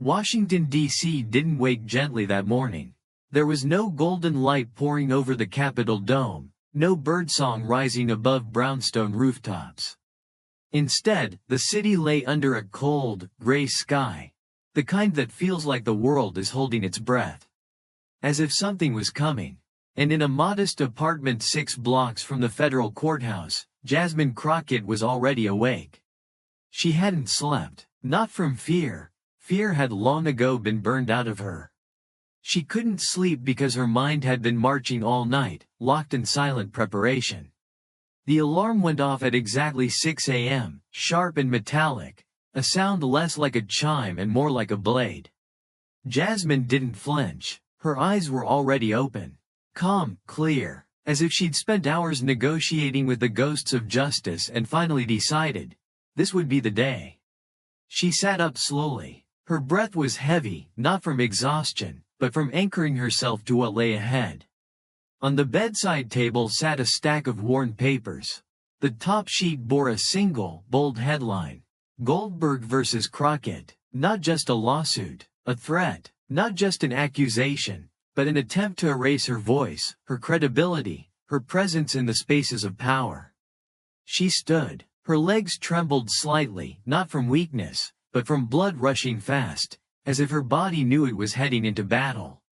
Washington, D.C. didn't wake gently that morning. There was no golden light pouring over the Capitol dome, no birdsong rising above brownstone rooftops. Instead, the city lay under a cold, gray sky, the kind that feels like the world is holding its breath. As if something was coming. And in a modest apartment 6 blocks from the federal courthouse, Jasmine Crockett was already awake. She hadn't slept, not from fear. Fear had long ago been burned out of her. She couldn't sleep because her mind had been marching all night, locked in silent preparation. The alarm went off at exactly 6 a.m., sharp and metallic, a sound less like a chime and more like a blade. Jasmine didn't flinch. Her eyes were already open. Calm, clear, as if she'd spent hours negotiating with the ghosts of justice and finally decided, this would be the day. She sat up slowly. Her breath was heavy, not from exhaustion, but from anchoring herself to what lay ahead. On the bedside table sat a stack of worn papers. The top sheet bore a single, bold headline. Goldberg versus Crockett, not just a lawsuit, a threat, not just an accusation, but an attempt to erase her voice, her credibility, her presence in the spaces of power. She stood. Her legs trembled slightly, not from weakness, but from blood rushing fast, as if her body knew it was heading into battle.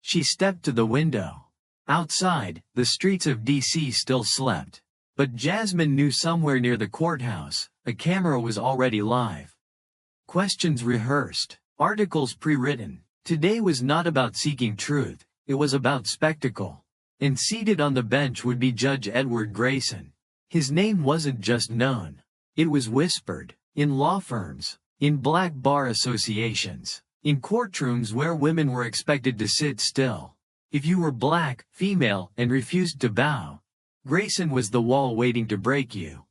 She stepped to the window. Outside, the streets of D.C. still slept. But Jasmine knew somewhere near the courthouse, a camera was already live. Questions rehearsed, articles pre-written. Today was not about seeking truth, it was about spectacle. And seated on the bench would be Judge Edward Grayson. His name wasn't just known. It was whispered. In law firms. In black bar associations. In courtrooms where women were expected to sit still. If you were black, female, and refused to bow, Grayson was the wall waiting to break you.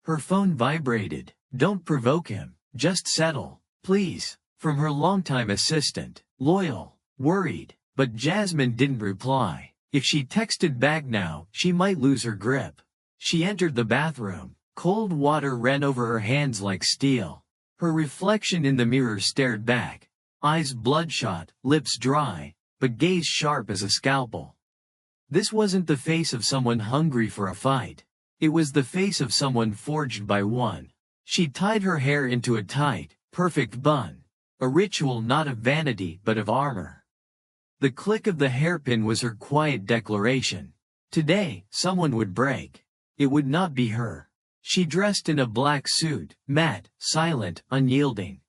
Her phone vibrated. Don't provoke him. Just settle, please. From her longtime assistant. Loyal. Worried. But Jasmine didn't reply. If she texted back now, she might lose her grip. She entered the bathroom. Cold water ran over her hands like steel. Her reflection in the mirror stared back. Eyes bloodshot, lips dry, but gaze sharp as a scalpel. This wasn't the face of someone hungry for a fight. It was the face of someone forged by one. She tied her hair into a tight, perfect bun. A ritual not of vanity but of armor. The click of the hairpin was her quiet declaration. Today, someone would break. It would not be her. She dressed in a black suit, matte, silent, unyielding.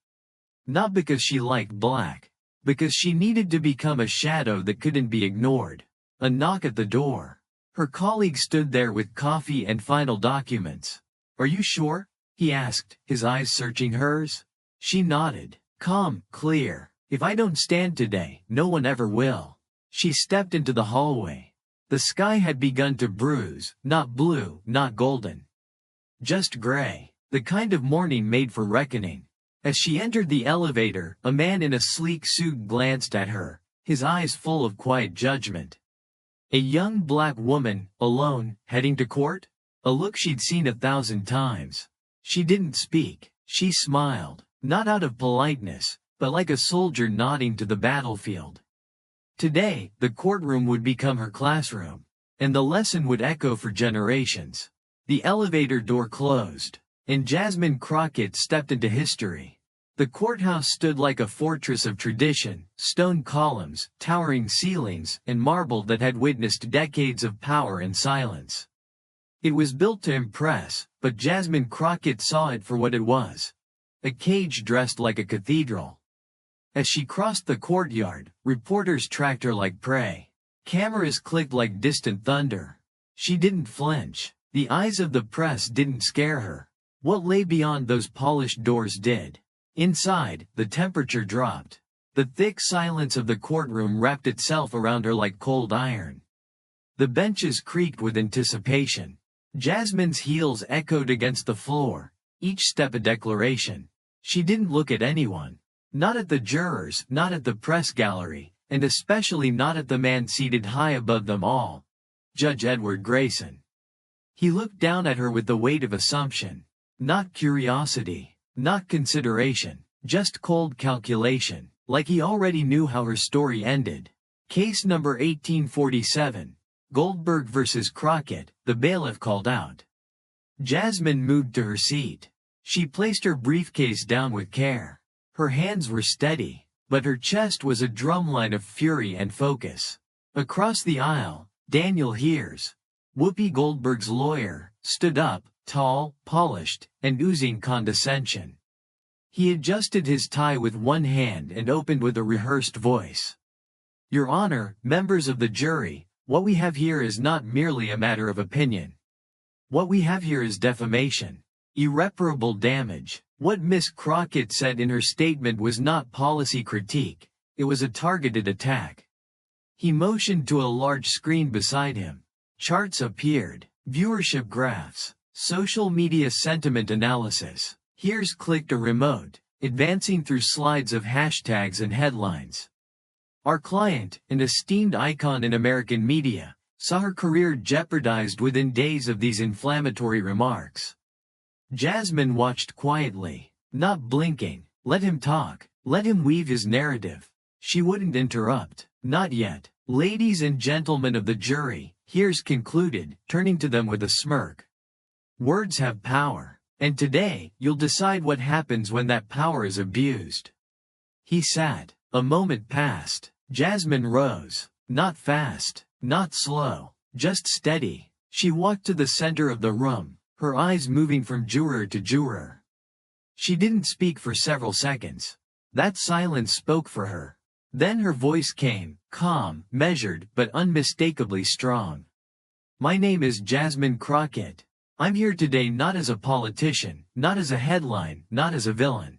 Not because she liked black. Because she needed to become a shadow that couldn't be ignored. A knock at the door. Her colleague stood there with coffee and final documents. Are you sure? He asked, his eyes searching hers. She nodded. Calm, clear. If I don't stand today, no one ever will. She stepped into the hallway. The sky had begun to bruise, not blue, not golden. Just gray, the kind of morning made for reckoning. As she entered the elevator, a man in a sleek suit glanced at her, his eyes full of quiet judgment. A young black woman, alone, heading to court? A look she'd seen 1,000 times. She didn't speak, she smiled, not out of politeness, but like a soldier nodding to the battlefield. Today, the courtroom would become her classroom, and the lesson would echo for generations. The elevator door closed, and Jasmine Crockett stepped into history. The courthouse stood like a fortress of tradition, stone columns, towering ceilings, and marble that had witnessed decades of power and silence. It was built to impress, but Jasmine Crockett saw it for what it was. A cage dressed like a cathedral. As she crossed the courtyard, reporters tracked her like prey. Cameras clicked like distant thunder. She didn't flinch. The eyes of the press didn't scare her. What lay beyond those polished doors did. Inside, the temperature dropped. The thick silence of the courtroom wrapped itself around her like cold iron. The benches creaked with anticipation. Jasmine's heels echoed against the floor, each step a declaration. She didn't look at anyone. Not at the jurors, not at the press gallery, and especially not at the man seated high above them all. Judge Edward Grayson. He looked down at her with the weight of assumption. Not curiosity. Not consideration. Just cold calculation, like he already knew how her story ended. Case number 1847. Goldberg vs. Crockett, the bailiff called out. Jasmine moved to her seat. She placed her briefcase down with care. Her hands were steady, but her chest was a drumline of fury and focus. Across the aisle, Daniel Hears, Whoopi Goldberg's lawyer, stood up, tall, polished, and oozing condescension. He adjusted his tie with one hand and opened with a rehearsed voice. Your Honor, members of the jury, what we have here is not merely a matter of opinion. What we have here is defamation. Irreparable damage. What Miss Crockett said in her statement was not policy critique, it was a targeted attack. He motioned to a large screen beside him. Charts appeared, viewership graphs, social media sentiment analysis. Here's clicked a remote, advancing through slides of hashtags and headlines. Our client, an esteemed icon in American media, saw her career jeopardized within days of these inflammatory remarks. Jasmine watched quietly, not blinking. Let him talk, let him weave his narrative. She wouldn't interrupt, not yet. Ladies and gentlemen of the jury, Hears concluded, turning to them with a smirk. Words have power, and today, you'll decide what happens when that power is abused. He sat. A moment passed. Jasmine rose. Not fast, not slow, just steady. She walked to the center of the room, her eyes moving from juror to juror. She didn't speak for several seconds. That silence spoke for her. Then her voice came, calm, measured, but unmistakably strong. My name is Jasmine Crockett. I'm here today not as a politician, not as a headline, not as a villain.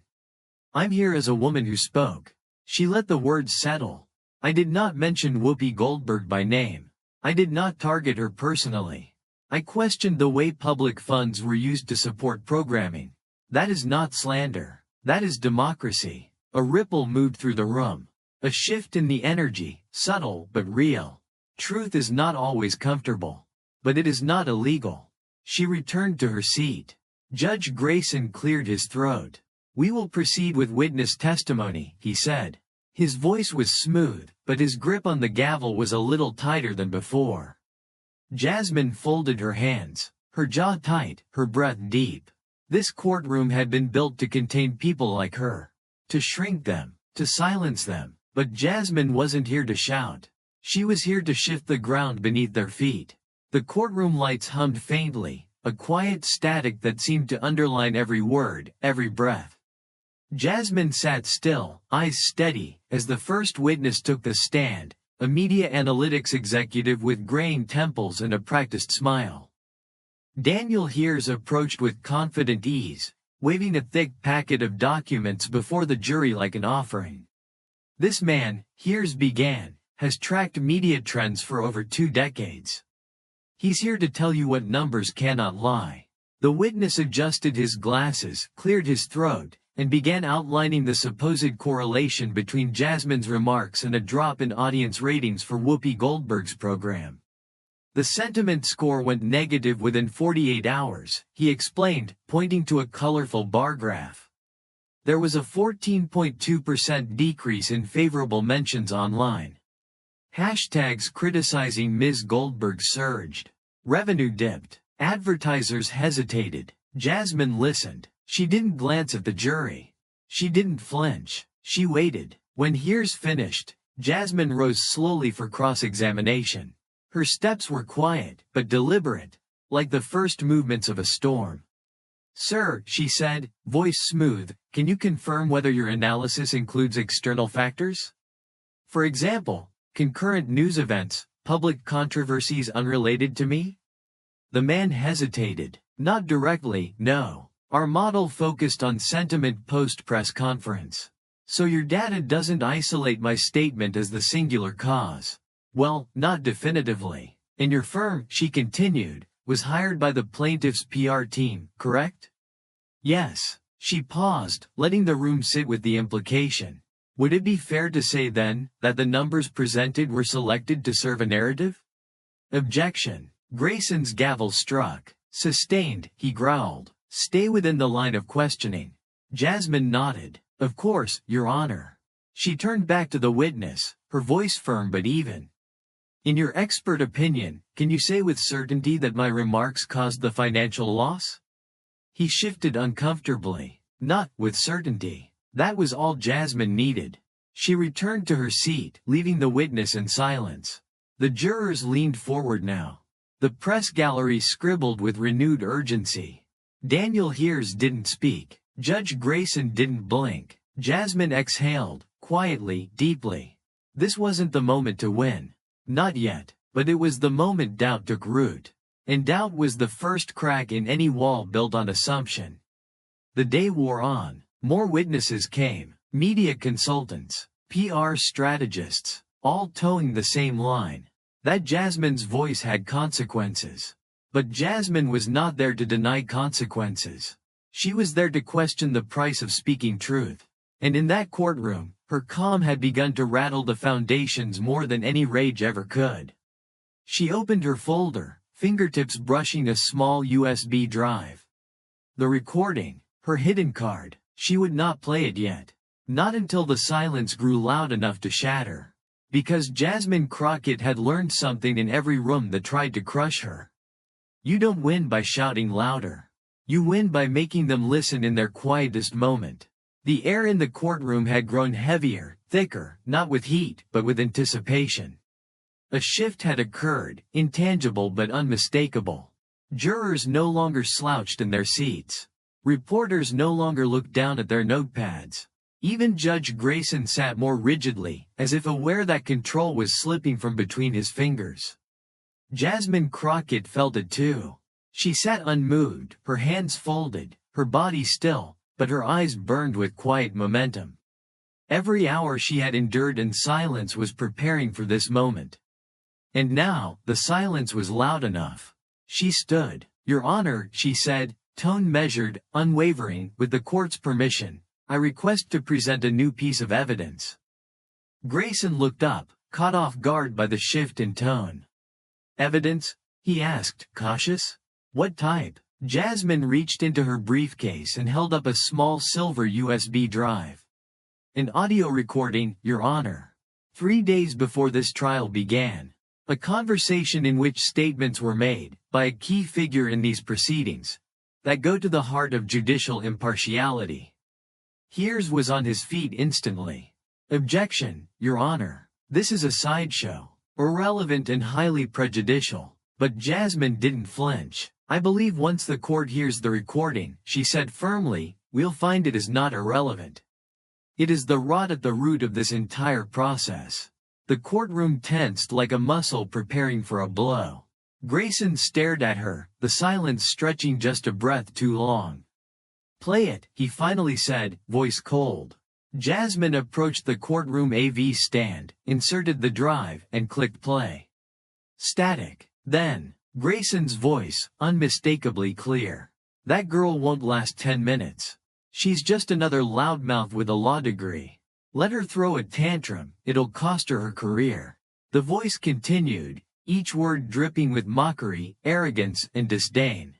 I'm here as a woman who spoke. She let the words settle. I did not mention Whoopi Goldberg by name. I did not target her personally. I questioned the way public funds were used to support programming. That is not slander. That is democracy. A ripple moved through the room. A shift in the energy, subtle but real. Truth is not always comfortable. But it is not illegal. She returned to her seat. Judge Grayson cleared his throat. We will proceed with witness testimony, he said. His voice was smooth, but his grip on the gavel was a little tighter than before. Jasmine folded her hands, her jaw tight, her breath deep. This courtroom had been built to contain people like her. To shrink them, to silence them. But Jasmine wasn't here to shout. She was here to shift the ground beneath their feet. The courtroom lights hummed faintly, a quiet static that seemed to underline every word, every breath. Jasmine sat still, eyes steady, as the first witness took the stand, a media analytics executive with graying temples and a practiced smile. Daniel Hears approached with confident ease, waving a thick packet of documents before the jury like an offering. This man, Hears began, has tracked media trends for over 2 decades. He's here to tell you what numbers cannot lie. The witness adjusted his glasses, cleared his throat, and began outlining the supposed correlation between Jasmine's remarks and a drop in audience ratings for Whoopi Goldberg's program. The sentiment score went negative within 48 hours, he explained, pointing to a colorful bar graph. There was a 14.2% decrease in favorable mentions online. Hashtags criticizing Ms. Goldberg surged. Revenue dipped. Advertisers hesitated. Jasmine listened. She didn't glance at the jury. She didn't flinch. She waited. When Hears finished, Jasmine rose slowly for cross-examination. Her steps were quiet, but deliberate, like the first movements of a storm. Sir, she said, voice smooth, can you confirm whether your analysis includes external factors? For example, concurrent news events, public controversies unrelated to me? The man hesitated. Not directly, no. Our model focused on sentiment post-press conference. So your data doesn't isolate my statement as the singular cause. Well, not definitively. And your firm, she continued, was hired by the plaintiff's PR team, correct? Yes. She paused, letting the room sit with the implication. Would it be fair to say then, that the numbers presented were selected to serve a narrative? Objection. Grayson's gavel struck. Sustained, he growled. Stay within the line of questioning. Jasmine nodded. "Of course, Your Honor." She turned back to the witness, her voice firm but even. "In your expert opinion, can you say with certainty that my remarks caused the financial loss?" He shifted uncomfortably. "Not with certainty." That was all Jasmine needed. She returned to her seat, leaving the witness in silence. The jurors leaned forward now. The press gallery scribbled with renewed urgency. Daniel Hears didn't speak. Judge Grayson didn't blink. Jasmine exhaled, quietly, deeply. This wasn't the moment to win. Not yet, but it was the moment doubt took root. And doubt was the first crack in any wall built on assumption. The day wore on. More witnesses came. Media consultants, PR strategists, all towing the same line. That Jasmine's voice had consequences. But Jasmine was not there to deny consequences. She was there to question the price of speaking truth. And in that courtroom, her calm had begun to rattle the foundations more than any rage ever could. She opened her folder, fingertips brushing a small USB drive. The recording, her hidden card. She would not play it yet. Not until the silence grew loud enough to shatter. Because Jasmine Crockett had learned something in every room that tried to crush her. You don't win by shouting louder. You win by making them listen in their quietest moment. The air in the courtroom had grown heavier, thicker, not with heat, but with anticipation. A shift had occurred, intangible but unmistakable. Jurors no longer slouched in their seats. Reporters no longer looked down at their notepads. Even Judge Grayson sat more rigidly, as if aware that control was slipping from between his fingers. Jasmine Crockett felt it too. She sat unmoved, her hands folded, her body still, but her eyes burned with quiet momentum. Every hour she had endured in silence was preparing for this moment. And now, the silence was loud enough. She stood. "Your Honor," she said, tone measured, unwavering, "with the court's permission, I request to present a new piece of evidence." Grayson looked up, caught off guard by the shift in tone. "Evidence?" he asked, cautious. "What type?" Jasmine reached into her briefcase and held up a small silver USB drive. "An audio recording, Your Honor. 3 days before this trial began. A conversation in which statements were made, by a key figure in these proceedings, that go to the heart of judicial impartiality." Hears was on his feet instantly. "Objection, Your Honor. This is a sideshow. Irrelevant and highly prejudicial." But Jasmine didn't flinch. "I believe once the court hears the recording," she said firmly, "we'll find it is not irrelevant. It is the rot at the root of this entire process." The courtroom tensed like a muscle preparing for a blow. Grayson stared at her, the silence stretching just a breath too long. "Play it," he finally said, voice cold. Jasmine approached the courtroom AV stand, inserted the drive, and clicked play. Static. Then, Grayson's voice, unmistakably clear. "That girl won't last 10 minutes. She's just another loudmouth with a law degree. Let her throw a tantrum, it'll cost her her career." The voice continued, each word dripping with mockery, arrogance, and disdain.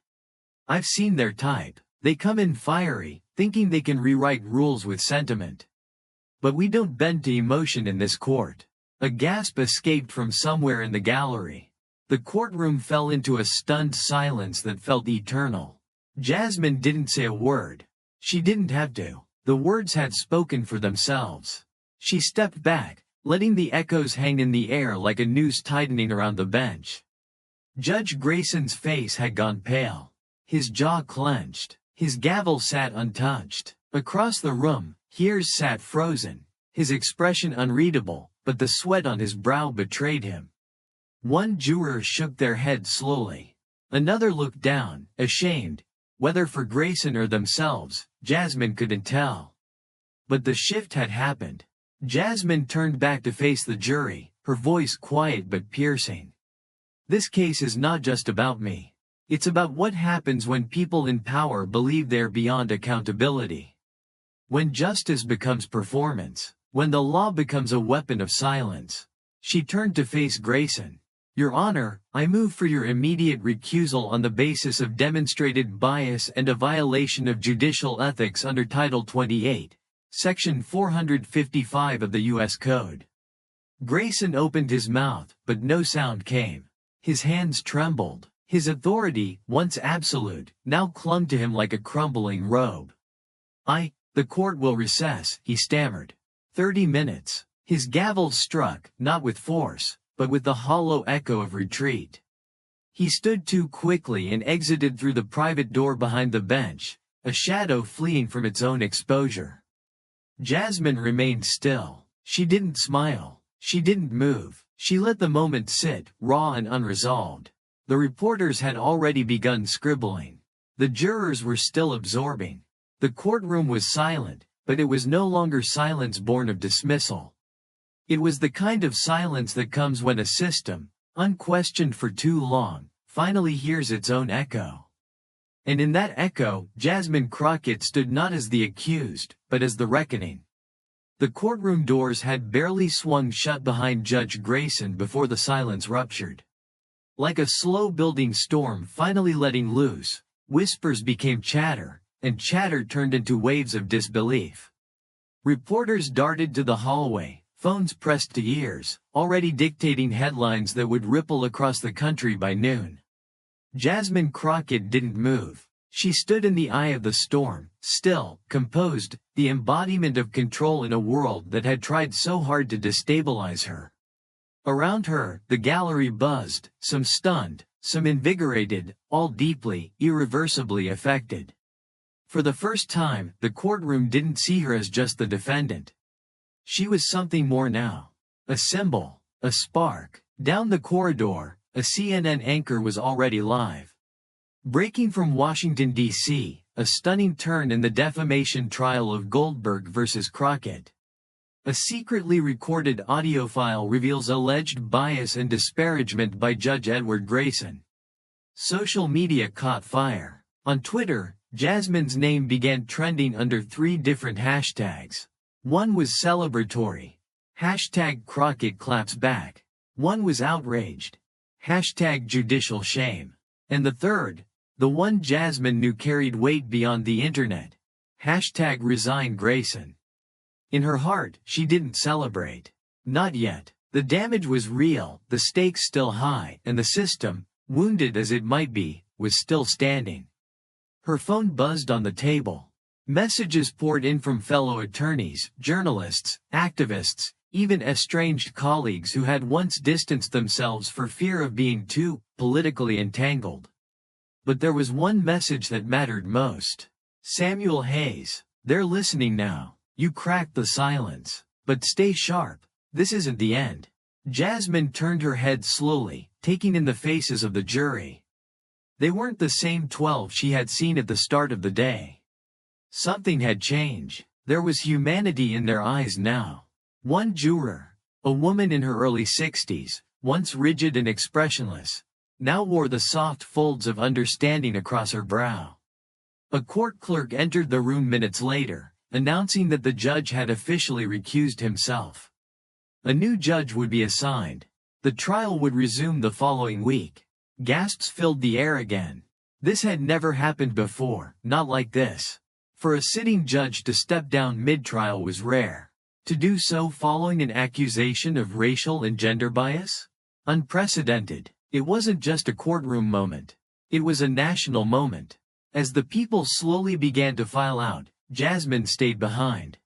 "I've seen their type. They come in fiery, thinking they can rewrite rules with sentiment. But we don't bend to emotion in this court." A gasp escaped from somewhere in the gallery. The courtroom fell into a stunned silence that felt eternal. Jasmine didn't say a word. She didn't have to. The words had spoken for themselves. She stepped back, letting the echoes hang in the air like a noose tightening around the bench. Judge Grayson's face had gone pale. His jaw clenched. His gavel sat untouched. Across the room, Hears sat frozen, his expression unreadable, but the sweat on his brow betrayed him. One juror shook their head slowly. Another looked down, ashamed. Whether for Grayson or themselves, Jasmine couldn't tell. But the shift had happened. Jasmine turned back to face the jury, her voice quiet but piercing. "This case is not just about me. It's about what happens when people in power believe they're beyond accountability. When justice becomes performance. When the law becomes a weapon of silence." She turned to face Grayson. Your Honor, I move for your immediate recusal on the basis of demonstrated bias and a violation of judicial ethics under Title 28, Section 455 of the U.S. Code. Grayson opened his mouth, but no sound came. His hands trembled. His authority, once absolute, now clung to him like a crumbling robe. The court will recess, he stammered. 30 minutes. His gavel struck, not with force, but with the hollow echo of retreat. He stood too quickly and exited through the private door behind the bench, a shadow fleeing from its own exposure. Jasmine remained still. She didn't smile. She didn't move. She let the moment sit, raw and unresolved. The reporters had already begun scribbling. The jurors were still absorbing. The courtroom was silent, but it was no longer silence born of dismissal. It was the kind of silence that comes when a system, unquestioned for too long, finally hears its own echo. And in that echo, Jasmine Crockett stood not as the accused, but as the reckoning. The courtroom doors had barely swung shut behind Judge Grayson before the silence ruptured. Like a slow-building storm finally letting loose, whispers became chatter, and chatter turned into waves of disbelief. Reporters darted to the hallway, phones pressed to ears, already dictating headlines that would ripple across the country by noon. Jasmine Crockett didn't move. She stood in the eye of the storm, still, composed, the embodiment of control in a world that had tried so hard to destabilize her. Around her, the gallery buzzed, some stunned, some invigorated, all deeply, irreversibly affected. For the first time, the courtroom didn't see her as just the defendant. She was something more now. A symbol, a spark. Down the corridor, a CNN anchor was already live. Breaking from Washington, D.C., a stunning turn in the defamation trial of Goldberg versus Crockett. A secretly recorded audio file reveals alleged bias and disparagement by Judge Edward Grayson. Social media caught fire. On Twitter, Jasmine's name began trending under 3 different hashtags. One was celebratory. Hashtag Crockett claps back. One was outraged. Hashtag judicial shame. And the third, the one Jasmine knew carried weight beyond the internet. Hashtag resign Grayson. In her heart, she didn't celebrate. Not yet. The damage was real, the stakes still high, and the system, wounded as it might be, was still standing. Her phone buzzed on the table. Messages poured in from fellow attorneys, journalists, activists, even estranged colleagues who had once distanced themselves for fear of being too politically entangled. But there was one message that mattered most. Samuel Hayes, they're listening now. You cracked the silence. But stay sharp. This isn't the end. Jasmine turned her head slowly, taking in the faces of the jury. They weren't the same 12 she had seen at the start of the day. Something had changed. There was humanity in their eyes now. One juror, a woman in her early 60s, once rigid and expressionless, now wore the soft folds of understanding across her brow. A court clerk entered the room minutes later, announcing that the judge had officially recused himself. A new judge would be assigned. The trial would resume the following week. Gasps filled the air again. This had never happened before, not like this. For a sitting judge to step down mid-trial was rare. To do so following an accusation of racial and gender bias? Unprecedented. It wasn't just a courtroom moment. It was a national moment. As the people slowly began to file out, Jasmine stayed behind.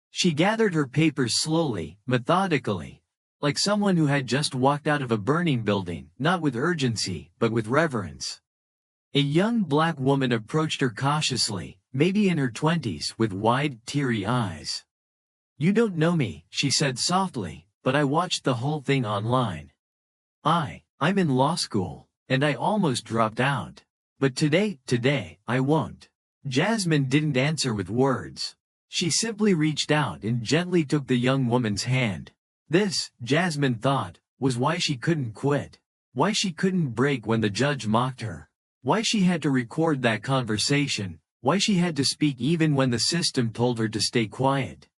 She gathered her papers slowly, methodically, like someone who had just walked out of a burning building, not with urgency, but with reverence. A young black woman approached her cautiously, maybe in her 20s, with wide, teary eyes. "You don't know me," she said softly, "but I watched the whole thing online. I'm in law school, and I almost dropped out. But today, I won't." Jasmine didn't answer with words. She simply reached out and gently took the young woman's hand. This, Jasmine thought, was why she couldn't quit. Why she couldn't break when the judge mocked her. Why she had to record that conversation. Why she had to speak even when the system told her to stay quiet.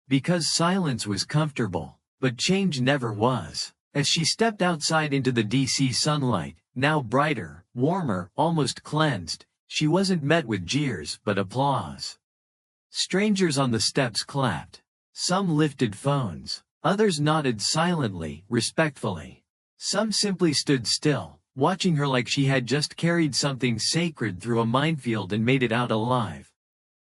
Because silence was comfortable, but change never was. As she stepped outside into the DC sunlight, now brighter, warmer, almost cleansed, she wasn't met with jeers but applause. Strangers on the steps clapped. Some lifted phones. Others nodded silently, respectfully. Some simply stood still, watching her like she had just carried something sacred through a minefield and made it out alive.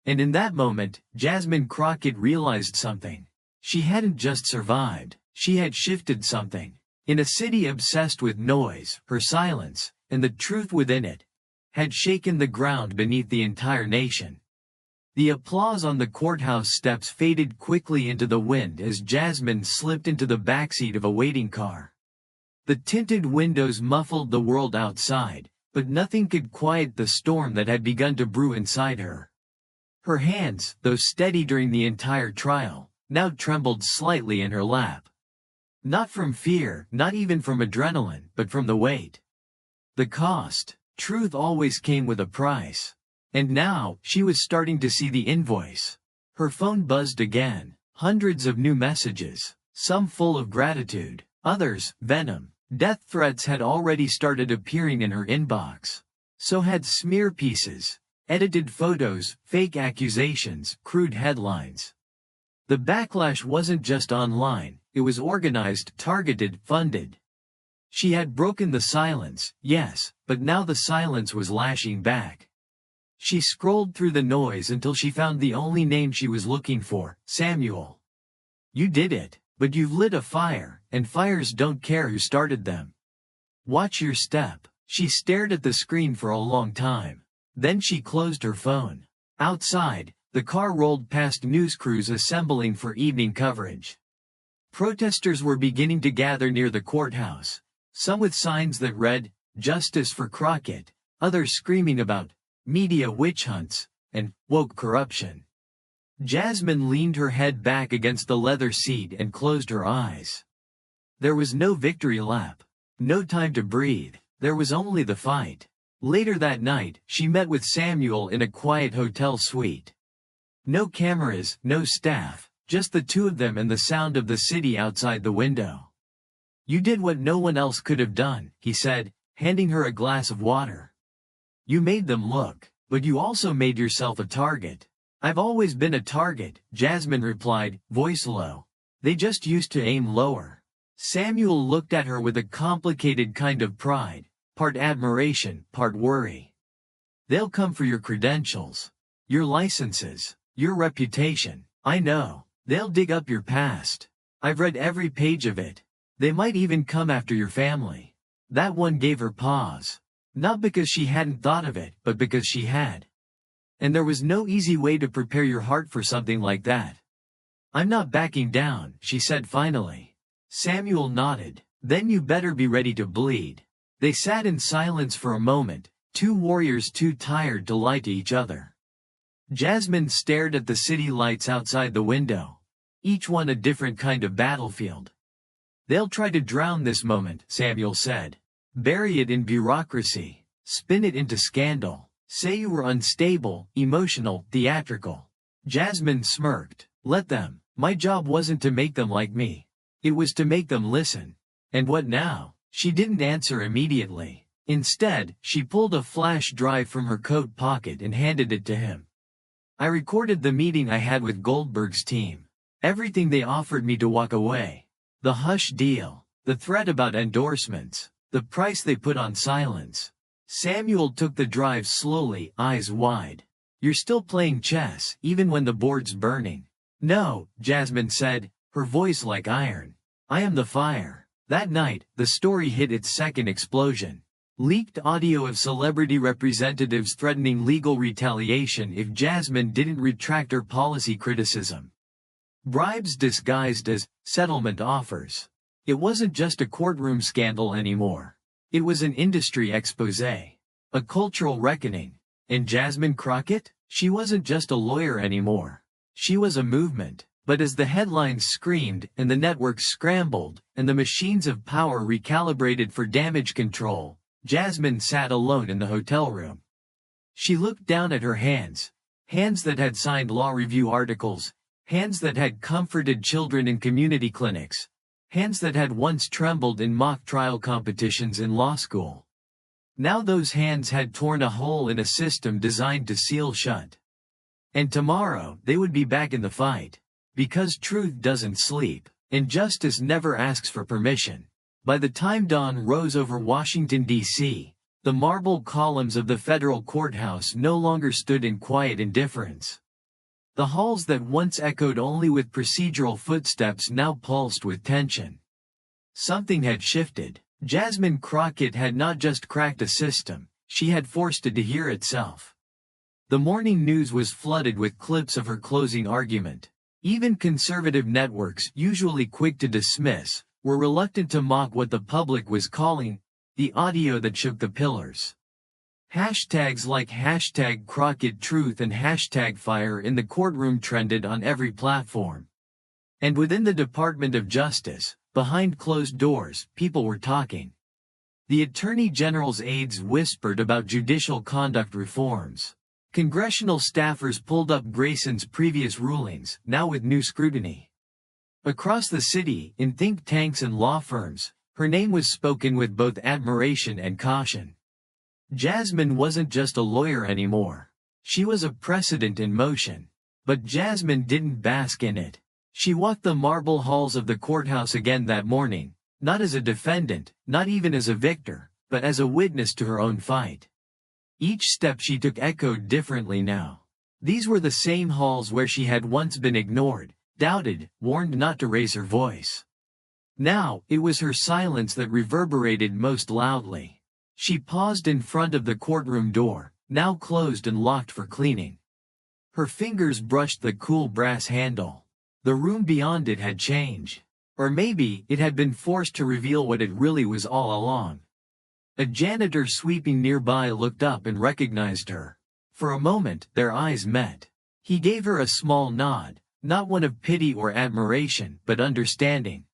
And in that moment, Jasmine Crockett realized something. She hadn't just survived, she had shifted something. In a city obsessed with noise, her silence, and the truth within it, had shaken the ground beneath the entire nation. The applause on the courthouse steps faded quickly into the wind as Jasmine slipped into the backseat of a waiting car. The tinted windows muffled the world outside, but nothing could quiet the storm that had begun to brew inside her. Her hands, though steady during the entire trial, now trembled slightly in her lap. Not from fear, not even from adrenaline, but from the weight. The cost. Truth always came with a price. And now, she was starting to see the invoice. Her phone buzzed again. Hundreds of new messages, some full of gratitude, others, venom. Death threats had already started appearing in her inbox. So had smear pieces, edited photos, fake accusations, crude headlines. The backlash wasn't just online, it was organized, targeted, funded. She had broken the silence, yes, but now the silence was lashing back. She scrolled through the noise until she found the only name she was looking for, Samuel. You did it, but you've lit a fire, and fires don't care who started them. Watch your step. She stared at the screen for a long time. Then she closed her phone. Outside, the car rolled past news crews assembling for evening coverage. Protesters were beginning to gather near the courthouse, some with signs that read, "Justice for Crockett," others screaming about media witch hunts, and woke corruption. Jasmine leaned her head back against the leather seat and closed her eyes. There was no victory lap. No time to breathe. There was only the fight. Later that night, she met with Samuel in a quiet hotel suite. No cameras, no staff, just the two of them and the sound of the city outside the window. You did what no one else could have done, he said, handing her a glass of water. You made them look, but you also made yourself a target. I've always been a target, Jasmine replied, voice low. They just used to aim lower. Samuel looked at her with a complicated kind of pride, part admiration, part worry. They'll come for your credentials, your licenses, your reputation. I know. They'll dig up your past. I've read every page of it. They might even come after your family. That one gave her pause. Not because she hadn't thought of it, but because she had. And there was no easy way to prepare your heart for something like that. I'm not backing down, she said finally. Samuel nodded. Then you better be ready to bleed. They sat in silence for a moment, two warriors too tired to lie to each other. Jasmine stared at the city lights outside the window, each one a different kind of battlefield. They'll try to drown this moment, Samuel said. Bury it in bureaucracy, spin it into scandal, say you were unstable, emotional, theatrical. Jasmine smirked. Let them. My job wasn't to make them like me. It was to make them listen. And what now? She didn't answer immediately. Instead, she pulled a flash drive from her coat pocket and handed it to him. I recorded the meeting I had with Goldberg's team. Everything they offered me to walk away. The hush deal, the threat about endorsements, the price they put on silence. Samuel took the drive slowly, eyes wide. You're still playing chess, even when the board's burning. No, Jasmine said, her voice like iron. I am the fire. That night, the story hit its second explosion. Leaked audio of celebrity representatives threatening legal retaliation if Jasmine didn't retract her policy criticism. Bribes disguised as settlement offers. It wasn't just a courtroom scandal anymore. It was an industry expose, a cultural reckoning. And Jasmine Crockett? She wasn't just a lawyer anymore. She was a movement. But as the headlines screamed, and the networks scrambled, and the machines of power recalibrated for damage control, Jasmine sat alone in the hotel room. She looked down at her hands, hands that had signed law review articles, hands that had comforted children in community clinics, Hands that had once trembled in mock trial competitions in law school. Now those hands had torn a hole in a system designed to seal shut. And tomorrow, they would be back in the fight. Because truth doesn't sleep, and justice never asks for permission. By the time dawn rose over Washington, D.C., the marble columns of the federal courthouse no longer stood in quiet indifference. The halls that once echoed only with procedural footsteps now pulsed with tension. Something had shifted. Jasmine Crockett had not just cracked a system, she had forced it to hear itself. The morning news was flooded with clips of her closing argument. Even conservative networks, usually quick to dismiss, were reluctant to mock what the public was calling the audio that shook the pillars. Hashtags like #CrockettTruth and #Fire in the courtroom trended on every platform. And within the Department of Justice, behind closed doors, people were talking. The Attorney General's aides whispered about judicial conduct reforms. Congressional staffers pulled up Grayson's previous rulings, now with new scrutiny. Across the city, in think tanks and law firms, her name was spoken with both admiration and caution. Jasmine wasn't just a lawyer anymore. She was a precedent in motion. But Jasmine didn't bask in it. She walked the marble halls of the courthouse again that morning, not as a defendant, not even as a victor, but as a witness to her own fight. Each step she took echoed differently now. These were the same halls where she had once been ignored, doubted, warned not to raise her voice. Now, it was her silence that reverberated most loudly. She paused in front of the courtroom door, now closed and locked for cleaning. Her fingers brushed the cool brass handle. The room beyond it had changed. Or maybe, it had been forced to reveal what it really was all along. A janitor sweeping nearby looked up and recognized her. For a moment, their eyes met. He gave her a small nod, not one of pity or admiration, but understanding.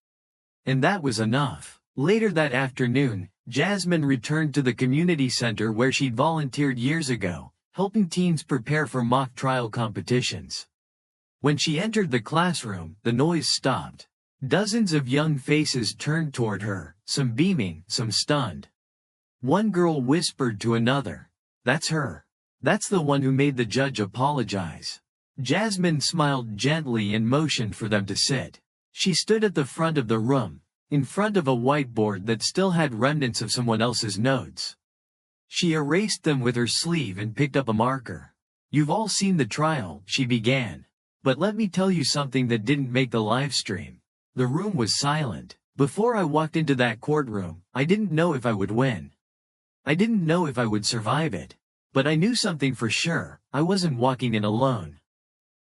And that was enough. Later that afternoon, Jasmine returned to the community center where she'd volunteered years ago, helping teens prepare for mock trial competitions. When she entered the classroom, the noise stopped. Dozens of young faces turned toward her, some beaming, some stunned. One girl whispered to another, "That's her. That's the one who made the judge apologize." Jasmine smiled gently and motioned for them to sit. She stood at the front of the room, in front of a whiteboard that still had remnants of someone else's notes. She erased them with her sleeve and picked up a marker. "You've all seen the trial," she began. "But let me tell you something that didn't make the live stream." The room was silent. "Before I walked into that courtroom, I didn't know if I would win. I didn't know if I would survive it. But I knew something for sure, I wasn't walking in alone."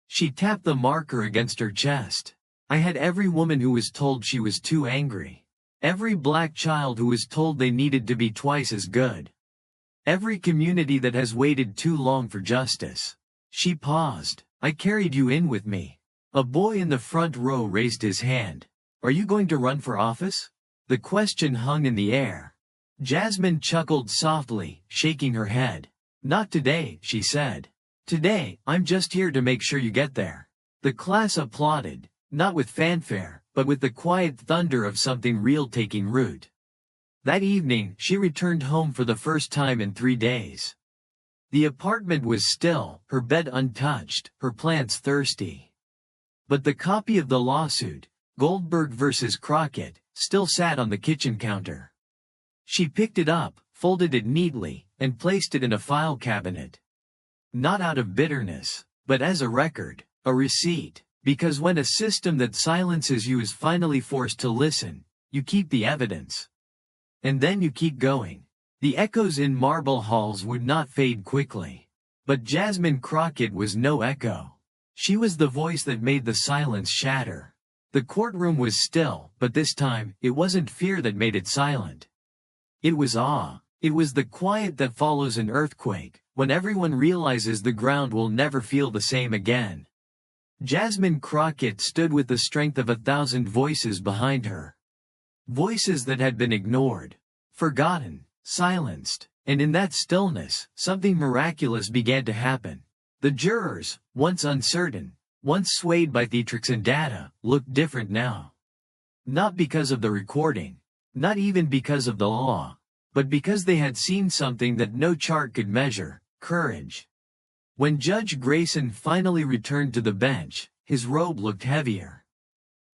She tapped the marker against her chest. "I had every woman who was told she was too angry. Every black child who was told they needed to be twice as good. Every community that has waited too long for justice." She paused. "I carried you in with me." A boy in the front row raised his hand. "Are you going to run for office?" The question hung in the air. Jasmine chuckled softly, shaking her head. "Not today," she said. "Today, I'm just here to make sure you get there." The class applauded, not with fanfare, but with the quiet thunder of something real taking root. That evening, she returned home for the first time in 3 days. The apartment was still, her bed untouched, her plants thirsty. But the copy of the lawsuit, Goldberg versus Crockett, still sat on the kitchen counter. She picked it up, folded it neatly, and placed it in a file cabinet. Not out of bitterness, but as a record, a receipt. Because when a system that silences you is finally forced to listen, you keep the evidence. And then you keep going. The echoes in marble halls would not fade quickly. But Jasmine Crockett was no echo. She was the voice that made the silence shatter. The courtroom was still, but this time, it wasn't fear that made it silent. It was awe. It was the quiet that follows an earthquake, when everyone realizes the ground will never feel the same again. Jasmine Crockett stood with the strength of 1,000 voices behind her. Voices that had been ignored, forgotten, silenced, and in that stillness, something miraculous began to happen. The jurors, once uncertain, once swayed by theatrics and data, looked different now. Not because of the recording, not even because of the law, but because they had seen something that no chart could measure: courage. When Judge Grayson finally returned to the bench, his robe looked heavier.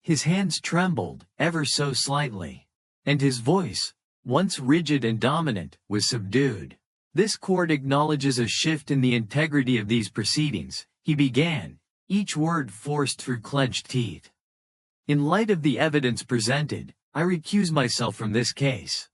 His hands trembled, ever so slightly. And his voice, once rigid and dominant, was subdued. "This court acknowledges a shift in the integrity of these proceedings," he began, each word forced through clenched teeth. "In light of the evidence presented, I recuse myself from this case."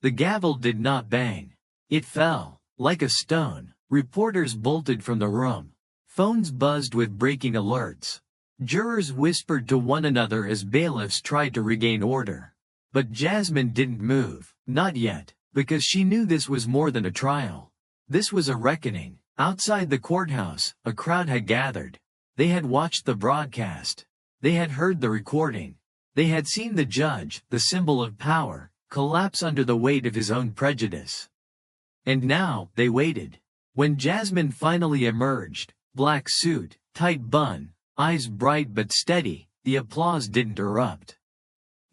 The gavel did not bang. It fell, like a stone. Reporters bolted from the room. Phones buzzed with breaking alerts. Jurors whispered to one another as bailiffs tried to regain order. But Jasmine didn't move, not yet, because she knew this was more than a trial. This was a reckoning. Outside the courthouse, a crowd had gathered. They had watched the broadcast. They had heard the recording. They had seen the judge, the symbol of power, collapse under the weight of his own prejudice. And now, they waited. When Jasmine finally emerged, black suit, tight bun, eyes bright but steady, the applause didn't erupt.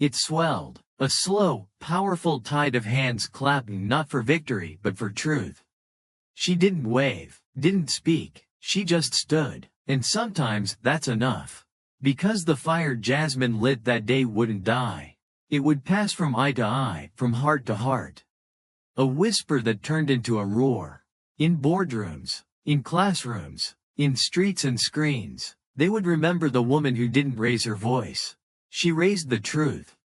It swelled, a slow, powerful tide of hands clapping not for victory but for truth. She didn't wave, didn't speak, she just stood, and sometimes that's enough. Because the fire Jasmine lit that day wouldn't die. It would pass from eye to eye, from heart to heart. A whisper that turned into a roar. In boardrooms, in classrooms, in streets and screens, they would remember the woman who didn't raise her voice. She raised the truth.